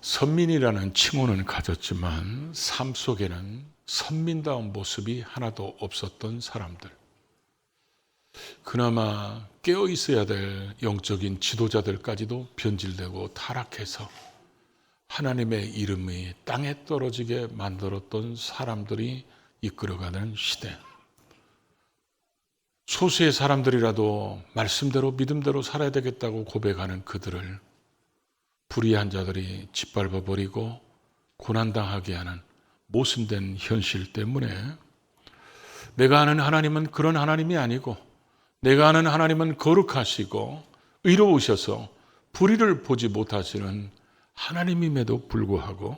선민이라는 칭호는 가졌지만 삶 속에는 선민다운 모습이 하나도 없었던 사람들. 그나마 깨어 있어야 될 영적인 지도자들까지도 변질되고 타락해서 하나님의 이름이 땅에 떨어지게 만들었던 사람들이 이끌어가는 시대. 소수의 사람들이라도 말씀대로 믿음대로 살아야 되겠다고 고백하는 그들을 불의한 자들이 짓밟아버리고 고난당하게 하는 모순된 현실 때문에 내가 아는 하나님은 그런 하나님이 아니고 내가 아는 하나님은 거룩하시고 의로우셔서 불의를 보지 못하시는 하나님임에도 불구하고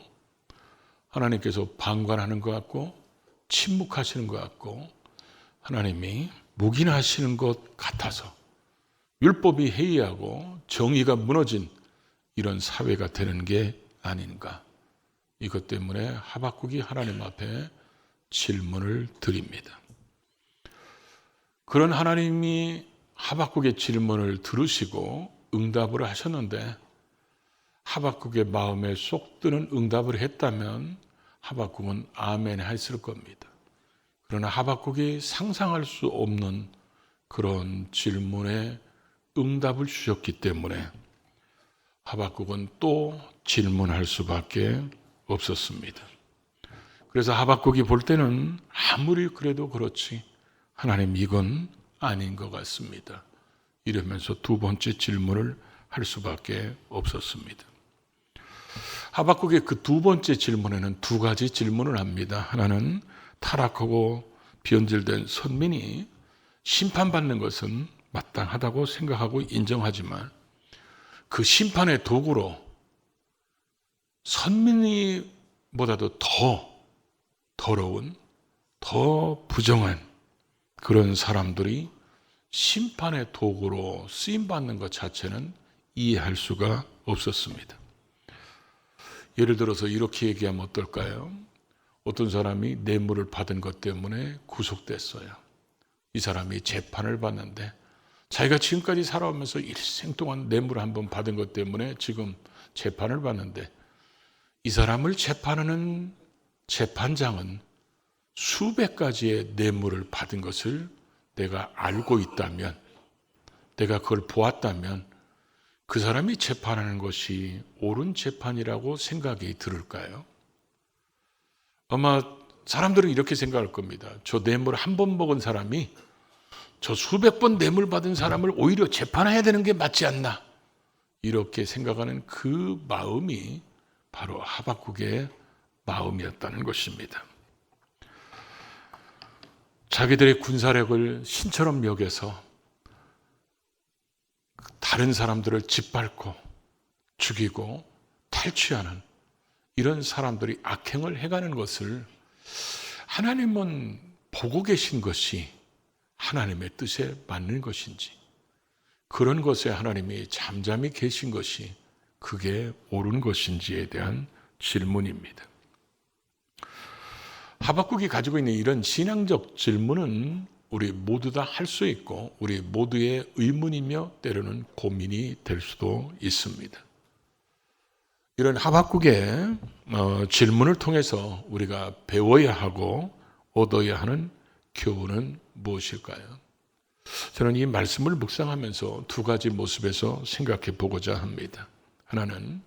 하나님께서 방관하는 것 같고 침묵하시는 것 같고 하나님이 묵인하시는 것 같아서 율법이 해이하고 정의가 무너진 이런 사회가 되는 게 아닌가. 이것 때문에 하박국이 하나님 앞에 질문을 드립니다. 그런 하나님이 하박국의 질문을 들으시고 응답을 하셨는데 하박국의 마음에 쏙 드는 응답을 했다면 하박국은 아멘 했을 겁니다. 그러나 하박국이 상상할 수 없는 그런 질문에 응답을 주셨기 때문에 하박국은 또 질문할 수밖에 없었습니다. 그래서 하박국이 볼 때는 아무리 그래도 그렇지 하나님 이건 아닌 것 같습니다. 이러면서 두 번째 질문을 할 수밖에 없었습니다. 하박국의 그 두 번째 질문에는 두 가지 질문을 합니다. 하나는 타락하고 변질된 선민이 심판받는 것은 마땅하다고 생각하고 인정하지만 그 심판의 도구로 선민이보다도 더 더러운, 더 부정한 그런 사람들이 심판의 도구로 쓰임받는 것 자체는 이해할 수가 없었습니다. 예를 들어서 이렇게 얘기하면 어떨까요? 어떤 사람이 뇌물을 받은 것 때문에 구속됐어요. 이 사람이 재판을 받는데 자기가 지금까지 살아오면서 일생 동안 뇌물을 한번 받은 것 때문에 지금 재판을 받는데 이 사람을 재판하는 재판장은 수백 가지의 뇌물을 받은 것을 내가 알고 있다면, 내가 그걸 보았다면 그 사람이 재판하는 것이 옳은 재판이라고 생각이 들을까요? 아마 사람들은 이렇게 생각할 겁니다. 저 뇌물 한 번 먹은 사람이 저 수백 번 뇌물 받은 사람을 오히려 재판해야 되는 게 맞지 않나? 이렇게 생각하는 그 마음이 바로 하박국의 마음이었다는 것입니다. 자기들의 군사력을 신처럼 여겨서 다른 사람들을 짓밟고 죽이고 탈취하는 이런 사람들이 악행을 해가는 것을 하나님은 보고 계신 것이 하나님의 뜻에 맞는 것인지 그런 것에 하나님이 잠잠히 계신 것이 그게 옳은 것인지에 대한 질문입니다. 하박국이 가지고 있는 이런 신앙적 질문은 우리 모두 다 할 수 있고 우리 모두의 의문이며 때로는 고민이 될 수도 있습니다. 이런 하박국의 질문을 통해서 우리가 배워야 하고 얻어야 하는 교훈은 무엇일까요? 저는 이 말씀을 묵상하면서 두 가지 모습에서 생각해 보고자 합니다. 하나는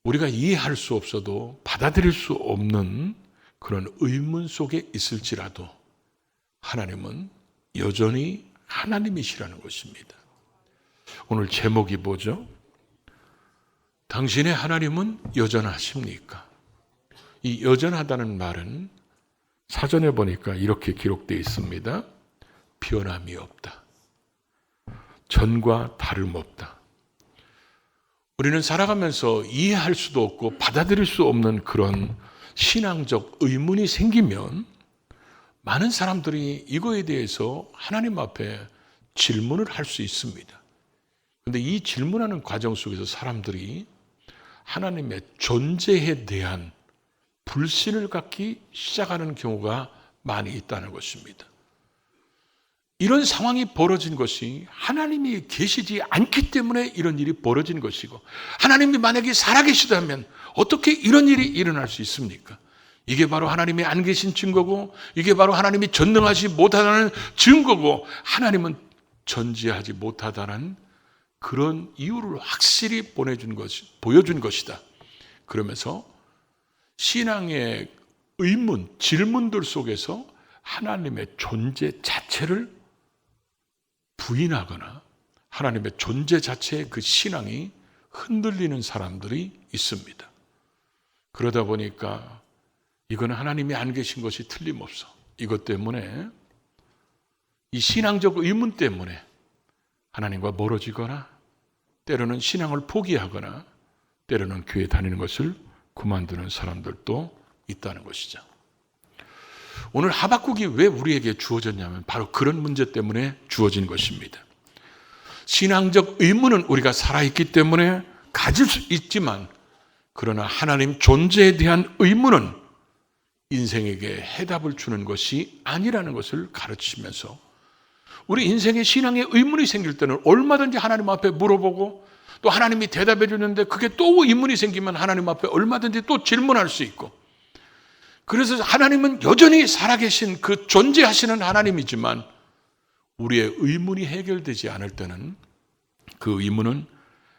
우리가 이해할 수 없어도 받아들일 수 없는 그런 의문 속에 있을지라도 하나님은 여전히 하나님이시라는 것입니다. 오늘 제목이 뭐죠? 당신의 하나님은 여전하십니까? 이 여전하다는 말은 사전에 보니까 이렇게 기록되어 있습니다. 변함이 없다. 전과 다름없다. 우리는 살아가면서 이해할 수도 없고 받아들일 수 없는 그런 신앙적 의문이 생기면 많은 사람들이 이거에 대해서 하나님 앞에 질문을 할 수 있습니다. 그런데 이 질문하는 과정 속에서 사람들이 하나님의 존재에 대한 불신을 갖기 시작하는 경우가 많이 있다는 것입니다. 이런 상황이 벌어진 것이 하나님이 계시지 않기 때문에 이런 일이 벌어진 것이고, 하나님이 만약에 살아계시다면 어떻게 이런 일이 일어날 수 있습니까? 이게 바로 하나님이 안 계신 증거고, 이게 바로 하나님이 전능하지 못하다는 증거고, 하나님은 전지하지 못하다는 그런 이유를 확실히 보여준 것이다. 그러면서 신앙의 의문, 질문들 속에서 하나님의 존재 자체를 부인하거나 하나님의 존재 자체의 그 신앙이 흔들리는 사람들이 있습니다. 그러다 보니까 이거는 하나님이 안 계신 것이 틀림없어. 이것 때문에, 이 신앙적 의문 때문에 하나님과 멀어지거나 때로는 신앙을 포기하거나 때로는 교회 다니는 것을 그만두는 사람들도 있다는 것이죠. 오늘 하박국이 왜 우리에게 주어졌냐면 바로 그런 문제 때문에 주어진 것입니다. 신앙적 의문은 우리가 살아있기 때문에 가질 수 있지만, 그러나 하나님 존재에 대한 의문은 인생에게 해답을 주는 것이 아니라는 것을 가르치면서, 우리 인생에 신앙의 의문이 생길 때는 얼마든지 하나님 앞에 물어보고, 또 하나님이 대답해 주는데 그게 또 의문이 생기면 하나님 앞에 얼마든지 또 질문할 수 있고, 그래서 하나님은 여전히 살아계신 그 존재하시는 하나님이지만 우리의 의문이 해결되지 않을 때는 그 의문은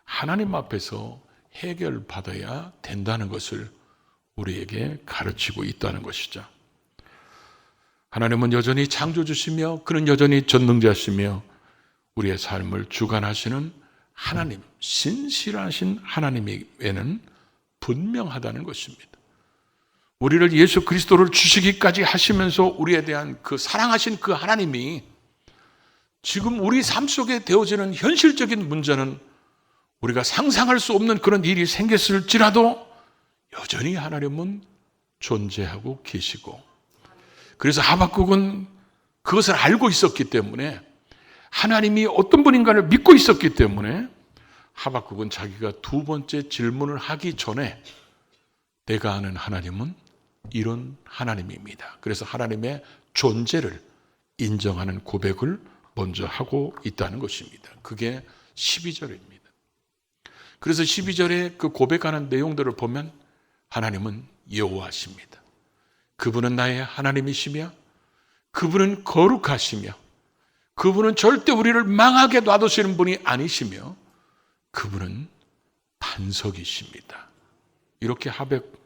하나님 앞에서 해결받아야 된다는 것을 우리에게 가르치고 있다는 것이죠. 하나님은 여전히 창조주시며 그는 여전히 전능자시며 우리의 삶을 주관하시는 하나님, 신실하신 하나님에게는 분명하다는 것입니다. 우리를 예수 그리스도를 주시기까지 하시면서 우리에 대한 그 사랑하신 그 하나님이 지금 우리 삶 속에 되어지는 현실적인 문제는 우리가 상상할 수 없는 그런 일이 생겼을지라도 여전히 하나님은 존재하고 계시고, 그래서 하박국은 그것을 알고 있었기 때문에, 하나님이 어떤 분인가를 믿고 있었기 때문에 하박국은 자기가 두 번째 질문을 하기 전에 내가 아는 하나님은 이런 하나님입니다. 그래서 하나님의 존재를 인정하는 고백을 먼저 하고 있다는 것입니다. 그게 12절입니다. 그래서 12절에 그 고백하는 내용들을 보면 하나님은 여호와십니다. 그분은 나의 하나님이시며 그분은 거룩하시며 그분은 절대 우리를 망하게 놔두시는 분이 아니시며 그분은 반석이십니다. 이렇게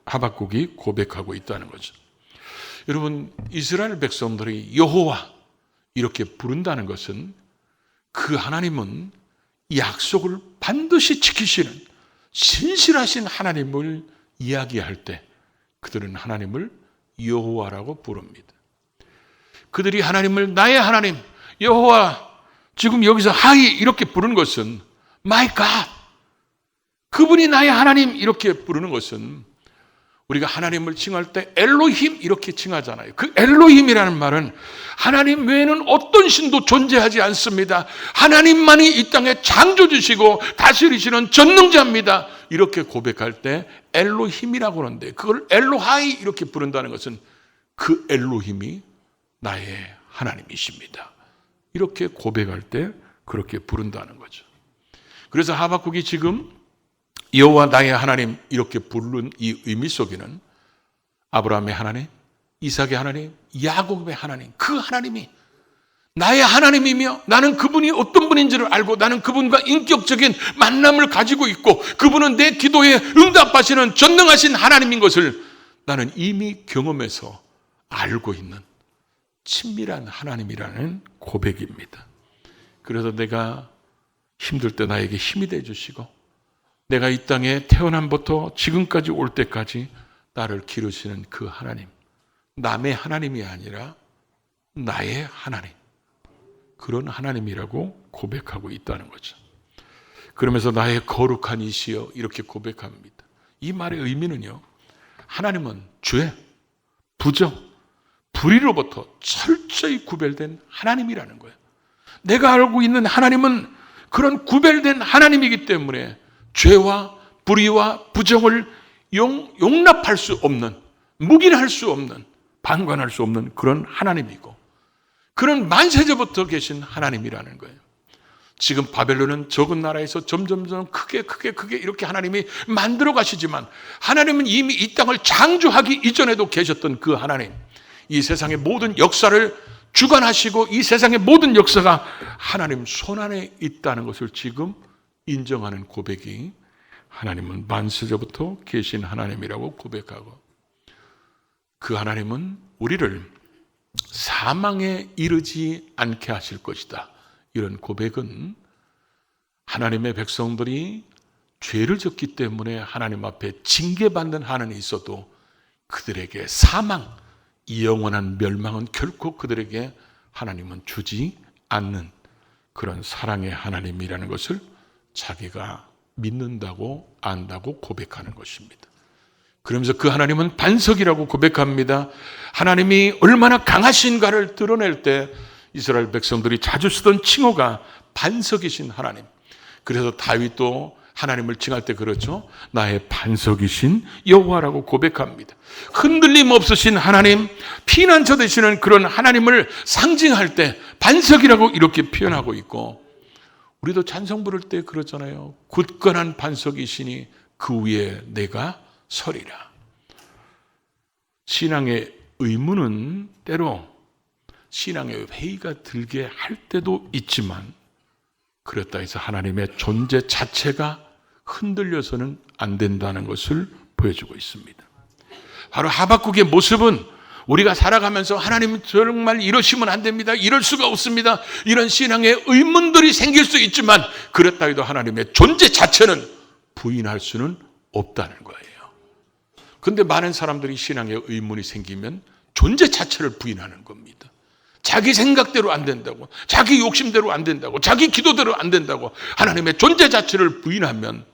하박국이 고백하고 있다는 거죠. 여러분, 이스라엘 백성들이 여호와 이렇게 부른다는 것은 그 하나님은 약속을 반드시 지키시는 신실하신 하나님을 이야기할 때 그들은 하나님을 여호와라고 부릅니다. 그들이 하나님을 나의 하나님 여호와, 지금 여기서 하이 이렇게 부르는 것은 My God, 그분이 나의 하나님 이렇게 부르는 것은, 우리가 하나님을 칭할 때 엘로힘 이렇게 칭하잖아요. 그 엘로힘이라는 말은 하나님 외에는 어떤 신도 존재하지 않습니다. 하나님만이 이 땅에 창조주시고 다스리시는 전능자입니다. 이렇게 고백할 때 엘로힘이라고 하는데, 그걸 엘로하이 이렇게 부른다는 것은 그 엘로힘이 나의 하나님이십니다. 이렇게 고백할 때 그렇게 부른다는 거죠. 그래서 하박국이 지금 여호와 나의 하나님 이렇게 부른 이 의미 속에는 아브라함의 하나님, 이삭의 하나님, 야곱의 하나님, 그 하나님이 나의 하나님이며 나는 그분이 어떤 분인지를 알고 나는 그분과 인격적인 만남을 가지고 있고 그분은 내 기도에 응답하시는 전능하신 하나님인 것을 나는 이미 경험해서 알고 있는 친밀한 하나님이라는 고백입니다. 그래서 내가 힘들 때 나에게 힘이 되어주시고 내가 이 땅에 태어남부터 지금까지 올 때까지 나를 기르시는 그 하나님, 남의 하나님이 아니라 나의 하나님, 그런 하나님이라고 고백하고 있다는 거죠. 그러면서 나의 거룩한 이시여 이렇게 고백합니다. 이 말의 의미는요, 하나님은 죄, 부정, 불의로부터 철저히 구별된 하나님이라는 거예요. 내가 알고 있는 하나님은 그런 구별된 하나님이기 때문에 죄와 불의와 부정을 용납할 수 없는, 묵인할 수 없는, 방관할 수 없는 그런 하나님이고, 그런 만세전부터 계신 하나님이라는 거예요. 지금 바벨론은 적은 나라에서 점점 크게 이렇게 하나님이 만들어 가시지만 하나님은 이미 이 땅을 창조하기 이전에도 계셨던 그 하나님, 이 세상의 모든 역사를 주관하시고 이 세상의 모든 역사가 하나님 손안에 있다는 것을 지금 인정하는 고백이, 하나님은 만세전부터 계신 하나님이라고 고백하고, 그 하나님은 우리를 사망에 이르지 않게 하실 것이다, 이런 고백은 하나님의 백성들이 죄를 졌기 때문에 하나님 앞에 징계받는 한은 있어도 그들에게 사망, 이 영원한 멸망은 결코 그들에게 하나님은 주지 않는 그런 사랑의 하나님이라는 것을 자기가 믿는다고 안다고 고백하는 것입니다. 그러면서 그 하나님은 반석이라고 고백합니다. 하나님이 얼마나 강하신가를 드러낼 때 이스라엘 백성들이 자주 쓰던 칭호가 반석이신 하나님. 그래서 다윗도 하나님을 칭할 때 그렇죠. 나의 반석이신 여호와라고 고백합니다. 흔들림 없으신 하나님, 피난처 되시는 그런 하나님을 상징할 때 반석이라고 이렇게 표현하고 있고, 우리도 찬송 부를 때 그러잖아요. 굳건한 반석이시니 그 위에 내가 서리라. 신앙의 의무는 때로 신앙의 회의가 들게 할 때도 있지만, 그렇다 해서 하나님의 존재 자체가 흔들려서는 안 된다는 것을 보여주고 있습니다. 바로 하박국의 모습은 우리가 살아가면서 하나님 정말 이러시면 안 됩니다, 이럴 수가 없습니다, 이런 신앙의 의문들이 생길 수 있지만, 그렇다 해도 하나님의 존재 자체는 부인할 수는 없다는 거예요. 그런데 많은 사람들이 신앙의 의문이 생기면 존재 자체를 부인하는 겁니다. 자기 생각대로 안 된다고, 자기 욕심대로 안 된다고, 자기 기도대로 안 된다고 하나님의 존재 자체를 부인하면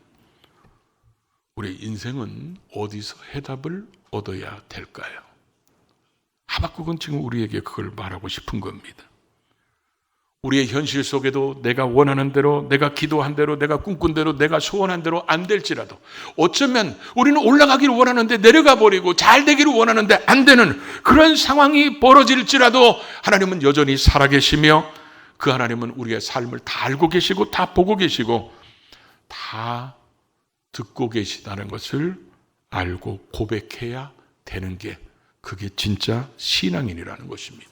우리 인생은 어디서 해답을 얻어야 될까요? 하박국은 지금 우리에게 그걸 말하고 싶은 겁니다. 우리의 현실 속에도 내가 원하는 대로, 내가 기도한 대로, 내가 꿈꾼 대로, 내가 소원한 대로 안 될지라도, 어쩌면 우리는 올라가기를 원하는데 내려가 버리고 잘 되기를 원하는데 안 되는 그런 상황이 벌어질지라도 하나님은 여전히 살아계시며, 그 하나님은 우리의 삶을 다 알고 계시고 다 보고 계시고 다 듣고 계시다는 것을 알고 고백해야 되는 게, 그게 진짜 신앙인이라는 것입니다.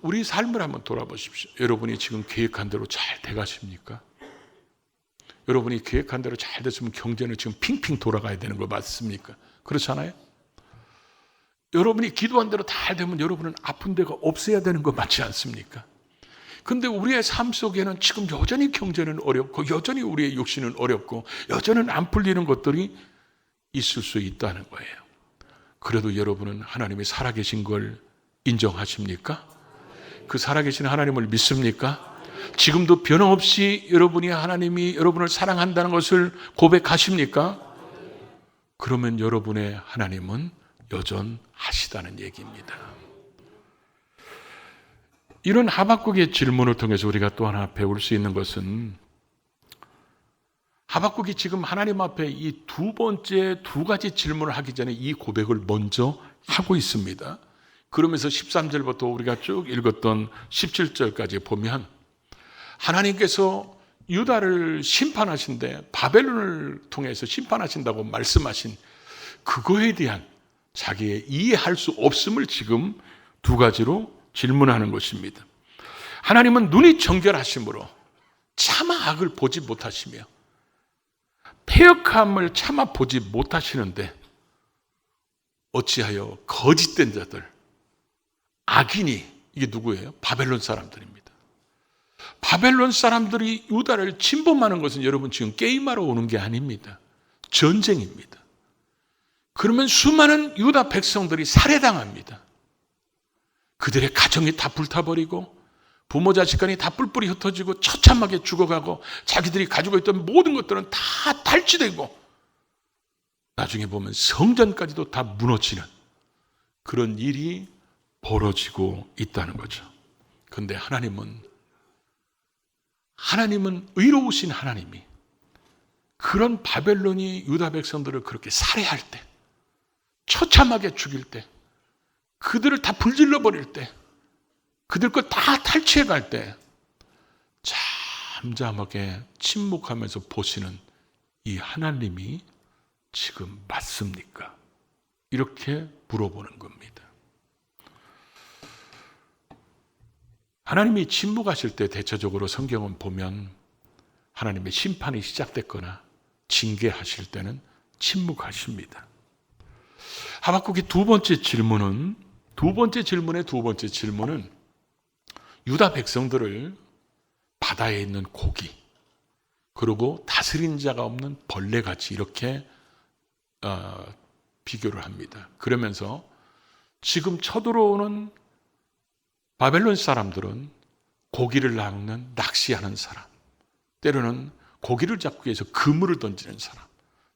우리 삶을 한번 돌아보십시오. 여러분이 지금 계획한 대로 잘 돼가십니까? 여러분이 계획한 대로 잘 됐으면 경제는 지금 핑핑 돌아가야 되는 거 맞습니까? 그렇잖아요? 여러분이 기도한 대로 잘 되면 여러분은 아픈 데가 없어야 되는 거 맞지 않습니까? 근데 우리의 삶 속에는 지금 여전히 경제는 어렵고, 여전히 우리의 육신은 어렵고, 여전히 안 풀리는 것들이 있을 수 있다는 거예요. 그래도 여러분은 하나님이 살아계신 걸 인정하십니까? 그 살아계신 하나님을 믿습니까? 지금도 변함없이 여러분이 하나님이 여러분을 사랑한다는 것을 고백하십니까? 그러면 여러분의 하나님은 여전하시다는 얘기입니다. 이런 하박국의 질문을 통해서 우리가 또 하나 배울 수 있는 것은, 하박국이 지금 하나님 앞에 이 두 번째 두 가지 질문을 하기 전에 이 고백을 먼저 하고 있습니다. 그러면서 13절부터 우리가 쭉 읽었던 17절까지 보면 하나님께서 유다를 심판하신데, 바벨론을 통해서 심판하신다고 말씀하신 그거에 대한 자기의 이해할 수 없음을 지금 두 가지로 질문하는 것입니다. 하나님은 눈이 정결하심으로 차마 악을 보지 못하시며 패역함을 차마 보지 못하시는데, 어찌하여 거짓된 자들, 악인이, 이게 누구예요? 바벨론 사람들입니다. 바벨론 사람들이 유다를 침범하는 것은 여러분 지금 게임하러 오는 게 아닙니다. 전쟁입니다. 그러면 수많은 유다 백성들이 살해당합니다. 그들의 가정이 다 불타버리고 부모 자식 간이 다 뿔뿔이 흩어지고 처참하게 죽어가고 자기들이 가지고 있던 모든 것들은 다 탈취되고 나중에 보면 성전까지도 다 무너지는 그런 일이 벌어지고 있다는 거죠. 그런데 하나님은 의로우신 하나님이 그런 바벨론이 유다 백성들을 그렇게 살해할 때, 처참하게 죽일 때, 그들을 다 불질러 버릴 때, 그들 것 다 탈취해 갈 때 잠잠하게 침묵하면서 보시는 이 하나님이 지금 맞습니까? 이렇게 물어보는 겁니다. 하나님이 침묵하실 때 대체적으로 성경은 보면 하나님의 심판이 시작됐거나 징계하실 때는 침묵하십니다. 하박국의 두 번째 질문은 유다 백성들을 바다에 있는 고기, 그리고 다스린 자가 없는 벌레같이 이렇게 비교를 합니다. 그러면서 지금 쳐들어오는 바벨론 사람들은 고기를 낚는 낚시하는 사람, 때로는 고기를 잡기 위해서 그물을 던지는 사람,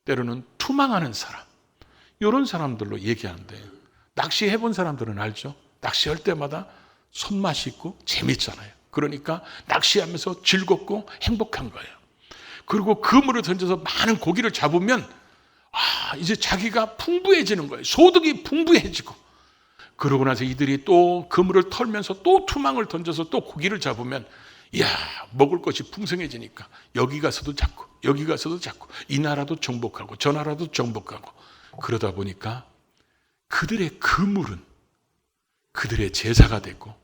때로는 투망하는 사람, 이런 사람들로 얘기하는데, 낚시해본 사람들은 알죠? 낚시할 때마다 손맛이 있고 재밌잖아요. 그러니까 낚시하면서 즐겁고 행복한 거예요. 그리고 그물을 던져서 많은 고기를 잡으면 이제 자기가 풍부해지는 거예요. 소득이 풍부해지고, 그러고 나서 이들이 또 그물을 털면서 또 투망을 던져서 또 고기를 잡으면 먹을 것이 풍성해지니까 여기 가서도 잡고 여기 가서도 잡고, 이 나라도 정복하고 저 나라도 정복하고, 그러다 보니까 그들의 그물은 그들의 제사가 되고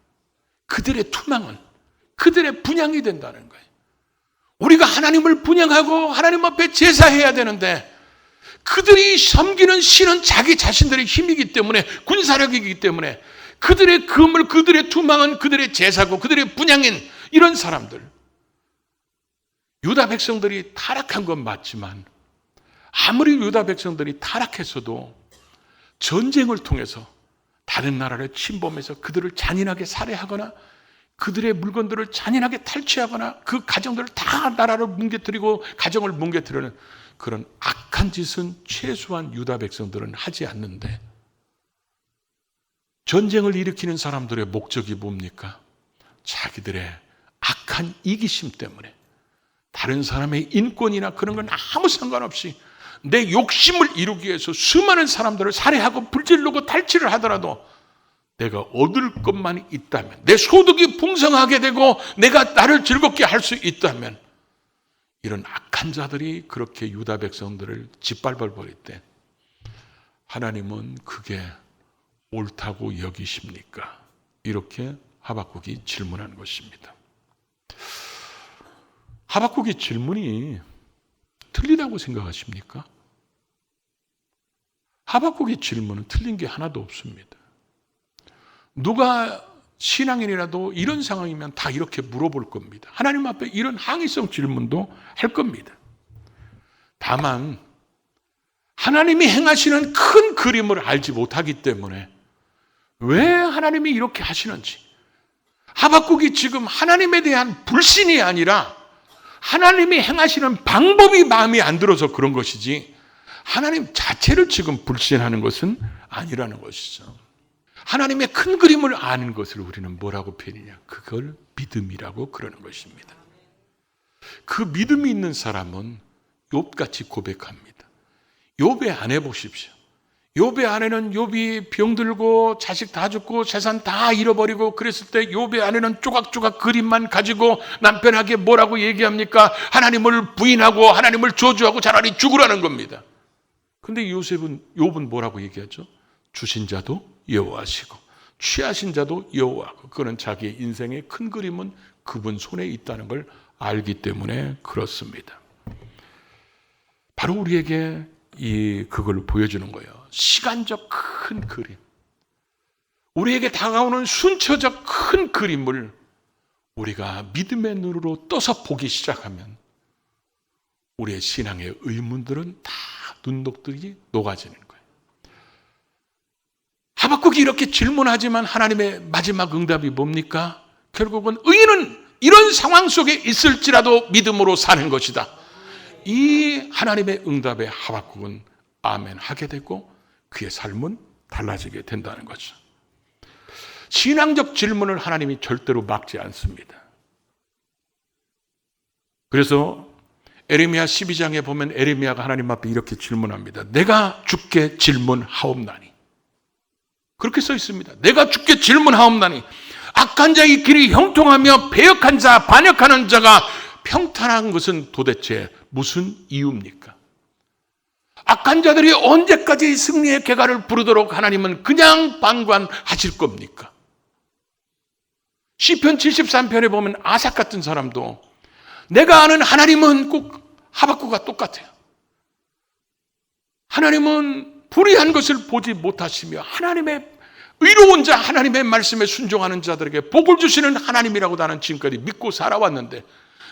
그들의 투망은 그들의 분향이 된다는 거예요. 우리가 하나님을 분향하고 하나님 앞에 제사해야 되는데, 그들이 섬기는 신은 자기 자신들의 힘이기 때문에, 군사력이기 때문에 그들의 그물, 그들의 투망은 그들의 제사고 그들의 분향인 이런 사람들, 유다 백성들이 타락한 건 맞지만 아무리 유다 백성들이 타락했어도 전쟁을 통해서 다른 나라를 침범해서 그들을 잔인하게 살해하거나 그들의 물건들을 잔인하게 탈취하거나 그 가정들을 다 나라를 뭉개뜨리고 가정을 뭉개뜨리는 그런 악한 짓은 최소한 유다 백성들은 하지 않는데, 전쟁을 일으키는 사람들의 목적이 뭡니까? 자기들의 악한 이기심 때문에 다른 사람의 인권이나 그런 건 아무 상관없이 내 욕심을 이루기 위해서 수많은 사람들을 살해하고 불질르고 탈취를 하더라도 내가 얻을 것만 있다면, 내 소득이 풍성하게 되고 내가 나를 즐겁게 할 수 있다면, 이런 악한 자들이 그렇게 유다 백성들을 짓밟아 버릴 때 하나님은 그게 옳다고 여기십니까? 이렇게 하박국이 질문한 것입니다. 하박국의 질문이 틀리다고 생각하십니까? 하박국의 질문은 틀린 게 하나도 없습니다. 누가 신앙인이라도 이런 상황이면 다 이렇게 물어볼 겁니다. 하나님 앞에 이런 항의성 질문도 할 겁니다. 다만 하나님이 행하시는 큰 그림을 알지 못하기 때문에 왜 하나님이 이렇게 하시는지, 하박국이 지금 하나님에 대한 불신이 아니라 하나님이 행하시는 방법이 마음에 안 들어서 그런 것이지, 하나님 자체를 지금 불신하는 것은 아니라는 것이죠. 하나님의 큰 그림을 아는 것을 우리는 뭐라고 표현하냐? 그걸 믿음이라고 그러는 것입니다. 그 믿음이 있는 사람은 욥같이 고백합니다. 욥의 아내 보십시오. 욥의 아내는 욥이 병들고 자식 다 죽고 재산 다 잃어버리고 그랬을 때 욥의 아내는 조각조각 그림만 가지고 남편에게 뭐라고 얘기합니까? 하나님을 부인하고 하나님을 저주하고 차라리 죽으라는 겁니다. 근데 욥은 뭐라고 얘기하죠? 주신 자도 여호와시고 취하신 자도 여호와고, 그는 자기의 인생의 큰 그림은 그분 손에 있다는 걸 알기 때문에 그렇습니다. 바로 우리에게 그걸 보여주는 거예요. 시간적 큰 그림, 우리에게 다가오는 순처적 큰 그림을 우리가 믿음의 눈으로 떠서 보기 시작하면 우리의 신앙의 의문들은 다 눈독들이 녹아지는 거예요. 하박국이 이렇게 질문하지만 하나님의 마지막 응답이 뭡니까? 결국은 의인은 이런 상황 속에 있을지라도 믿음으로 사는 것이다. 이 하나님의 응답에 하박국은 아멘 하게 되고 그의 삶은 달라지게 된다는 거죠. 신앙적 질문을 하나님이 절대로 막지 않습니다. 그래서 에레미야 12장에 보면 에레미야가 하나님 앞에 이렇게 질문합니다. 내가 주께 질문하옵나니. 그렇게 써 있습니다. 내가 주께 질문하옵나니 악한 자의 길이 형통하며 배역한 자, 반역하는 자가 평탄한 것은 도대체 무슨 이유입니까? 악한 자들이 언제까지 승리의 개가를 부르도록 하나님은 그냥 방관하실 겁니까? 시편 73편에 보면 아삭 같은 사람도 내가 아는 하나님은 꼭 하박국과 똑같아요. 하나님은 불의한 것을 보지 못하시며 하나님의 의로운 자, 하나님의 말씀에 순종하는 자들에게 복을 주시는 하나님이라고 나는 지금까지 믿고 살아왔는데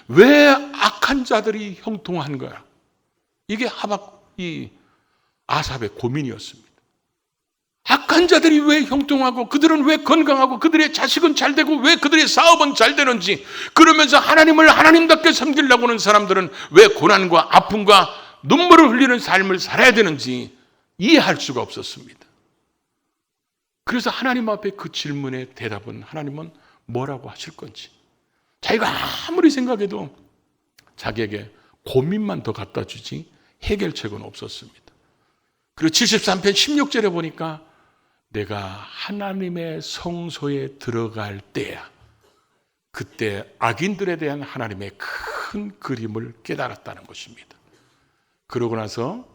왜 악한 자들이 형통한 거야? 이게 이 아삽의 고민이었습니다. 악한 자들이 왜 형통하고 그들은 왜 건강하고 그들의 자식은 잘 되고 왜 그들의 사업은 잘 되는지, 그러면서 하나님을 하나님답게 섬기려고 하는 사람들은 왜 고난과 아픔과 눈물을 흘리는 삶을 살아야 되는지 이해할 수가 없었습니다. 그래서 하나님 앞에 그 질문의 대답은 하나님은 뭐라고 하실 건지, 자기가 아무리 생각해도 자기에게 고민만 더 갖다 주지 해결책은 없었습니다. 그리고 73편 16절에 보니까 내가 하나님의 성소에 들어갈 때야, 그때 악인들에 대한 하나님의 큰 그림을 깨달았다는 것입니다. 그러고 나서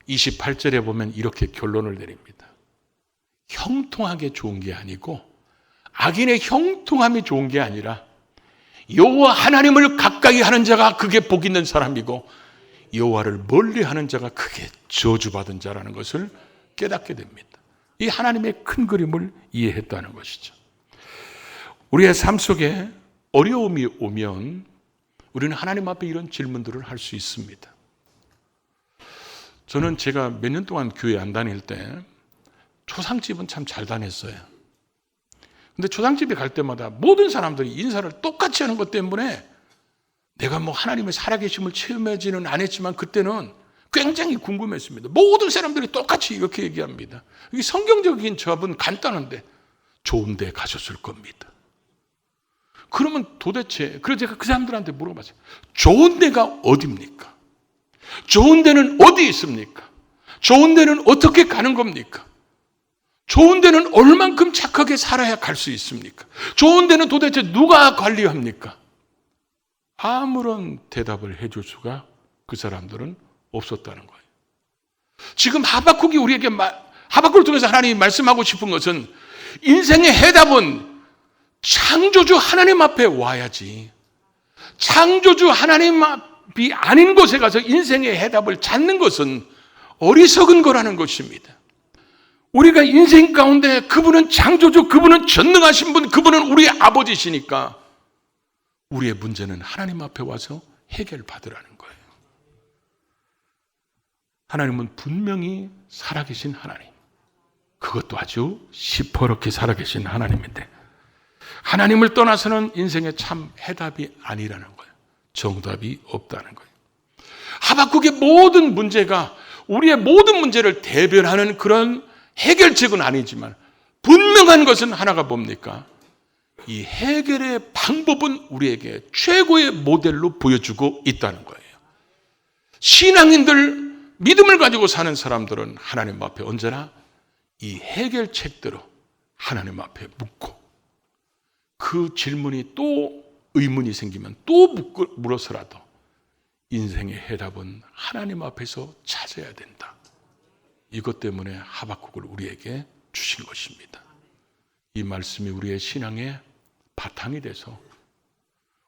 28절에 보면 이렇게 결론을 내립니다. 형통하게 좋은 게 아니고, 악인의 형통함이 좋은 게 아니라 여호와 하나님을 가까이 하는 자가 그게 복 있는 사람이고 여호와를 멀리하는 자가 그게 저주받은 자라는 것을 깨닫게 됩니다. 이 하나님의 큰 그림을 이해했다는 것이죠. 우리의 삶 속에 어려움이 오면 우리는 하나님 앞에 이런 질문들을 할 수 있습니다. 저는 제가 몇 년 동안 교회 안 다닐 때 초상집은 참 잘 다녔어요. 근데 초상집에 갈 때마다 모든 사람들이 인사를 똑같이 하는 것 때문에 내가 뭐 하나님의 살아계심을 체험하지는 않았지만 그때는 굉장히 궁금했습니다. 모든 사람들이 똑같이 이렇게 얘기합니다. 이게 성경적인 답은 간단한데 좋은 데 가셨을 겁니다. 그러면 도대체, 그래서 제가 그 사람들한테 물어봤어요. 좋은 데가 어디입니까? 좋은 데는 어디 있습니까? 좋은 데는 어떻게 가는 겁니까? 좋은 데는 얼만큼 착하게 살아야 갈 수 있습니까? 좋은 데는 도대체 누가 관리합니까? 아무런 대답을 해줄 수가 그 사람들은 없었다는 거예요. 지금 하박국이 우리에게 하박국을 통해서 하나님이 말씀하고 싶은 것은 인생의 해답은 창조주 하나님 앞에 와야지, 창조주 하나님 앞이 아닌 곳에 가서 인생의 해답을 찾는 것은 어리석은 거라는 것입니다. 우리가 인생 가운데 그분은 창조주, 그분은 전능하신 분, 그분은 우리의 아버지시니까 우리의 문제는 하나님 앞에 와서 해결받으라는 거예요. 하나님은 분명히 살아계신 하나님, 그것도 아주 시퍼렇게 살아계신 하나님인데 하나님을 떠나서는 인생에 참 해답이 아니라는 거예요. 정답이 없다는 거예요. 하박국의 모든 문제가 우리의 모든 문제를 대변하는 그런 해결책은 아니지만 분명한 것은 하나가 뭡니까? 이 해결의 방법은 우리에게 최고의 모델로 보여주고 있다는 거예요. 신앙인들, 믿음을 가지고 사는 사람들은 하나님 앞에 언제나 이 해결책대로 하나님 앞에 묻고, 그 질문이 또 의문이 생기면 또 물어서라도 인생의 해답은 하나님 앞에서 찾아야 된다. 이것 때문에 하박국을 우리에게 주신 것입니다. 이 말씀이 우리의 신앙의 바탕이 돼서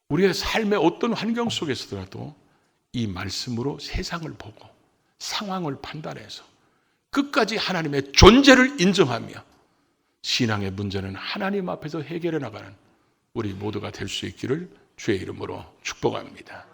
우리의 삶의 어떤 환경 속에서라도 이 말씀으로 세상을 보고 상황을 판단해서 끝까지 하나님의 존재를 인정하며 신앙의 문제는 하나님 앞에서 해결해 나가는 우리 모두가 될 수 있기를 주의 이름으로 축복합니다.